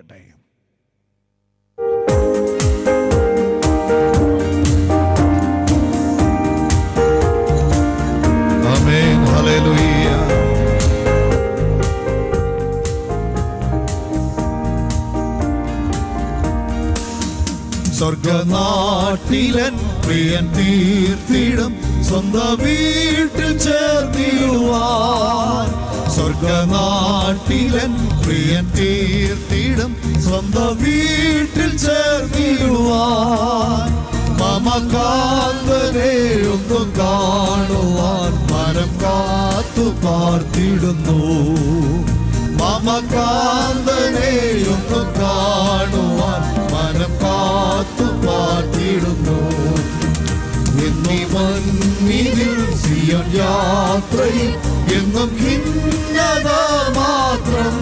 അനുഗ്രഹിക്കട്ടെ. ആമേൻ. ഹല്ലേലൂയ. സ്വർഗനാട്ടിലൻ പ്രിയൻ തീർത്തിടം സ്വന്തം വീട്ടിൽ ചേർന്നിടുവാൻ. സ്വർഗനാട്ടിലൻ പ്രിയൻ തീർത്തിടം സ്വന്തം വീട്ടിൽ ചേർന്നിടുവാൻ. മമകാന്തനെ ഒന്നു കാണുവാൻ മനം കാത്തു പാർത്തിടുന്നു. മമകാന്തനെ ഒന്നു കാണുവാൻ മനം കാത്തു പാർത്തിടുന്നു. എന്നിവന്നിതിൽ സിയോൻ യാത്രയിൽ എന്നും ഖിന്നത മാത്രം.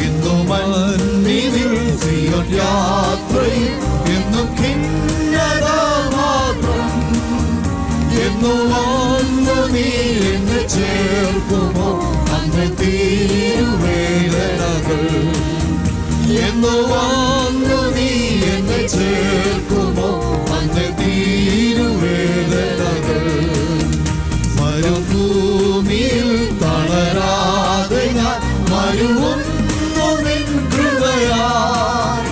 എന്നുമന്നിതിൽ സിയോൻ യാത്രയിൽ എന്നും ഖിന്നത മാത്രം. എന്നു വന്നു നീ എന്നെ ചേർക്കുമോ അന്ന് തീരുവേദനകൾ. എന്നു വന്നു നീ എന്നെ ചേർക്കുമോ അന്ന് തീരുവേദനകൾ. മരുഭൂമിയിൽ തളരാതെ ഞാൻ മരുവുന്നു നിൻ കൃപയാൽ.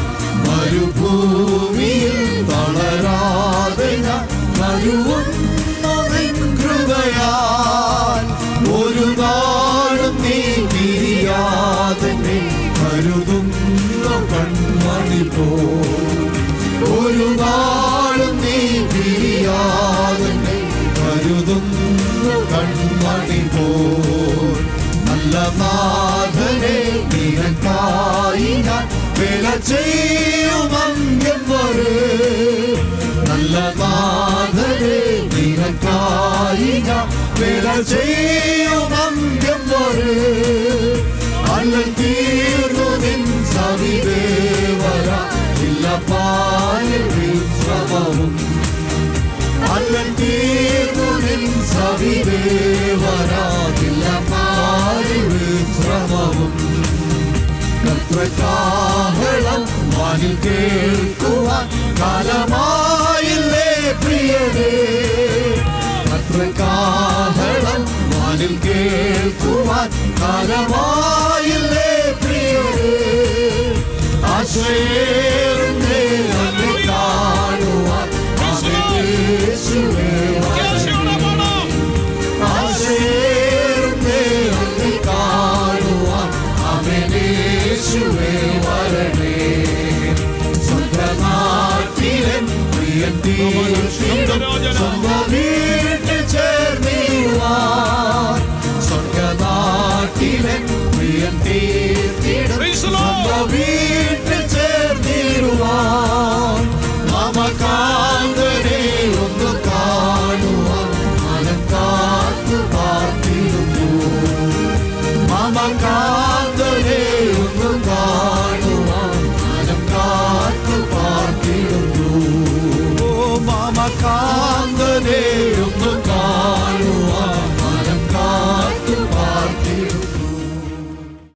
മരുഭൂമിയിൽ തളരാതെ ഞാൻ മരുവുന്നു നിൻ കൃപയാൽ. ഒരു നാളും നീ പിരിയാതെ കരുതുന്ന കൺമണി പോ. ഒരു നാളും നീ പിരിയാതെ കരുതുന്ന കൺമണി പോ. നല്ല നാഥനെ നിനക്കായി ഞാൻ വില ചെയ്യുമന്ത്യം വരെ. നല്ല നാഥനെ നിനക്കായി ഞാൻ വില ചെയ്യുമന്ത്യം വരെ. അല്ലൻ തീർന്നു നിൻ സവിദേവര ഇല്ല പാലിൽ വിശ്രമവും. അല്ലൻ തീർന്നു നിൻ സവിദേവര ഇല്ല പാലിൽ വിശ്രമവും. കർത്തൃകാഹളം വാനിൽ കേൾക്കുവാൻ കാലമായില്ലേ പ്രിയരേ. കർത്തൃകാഹളം വാനിൽ കേൾക്കുവാൻ കാലമായില്ലേ പ്രിയരേ. ആശ്രയേറുന്നേ അങ്ങ് കാണുവാൻ യേശുവേ വരണേ. ആശ്രയേറുന്നേ അങ്ങ് കാണുവാൻ യേശുവേ വരണേ. സ്വർഗനാട്ടിലൻ പ്രിയൻ തീർത്തി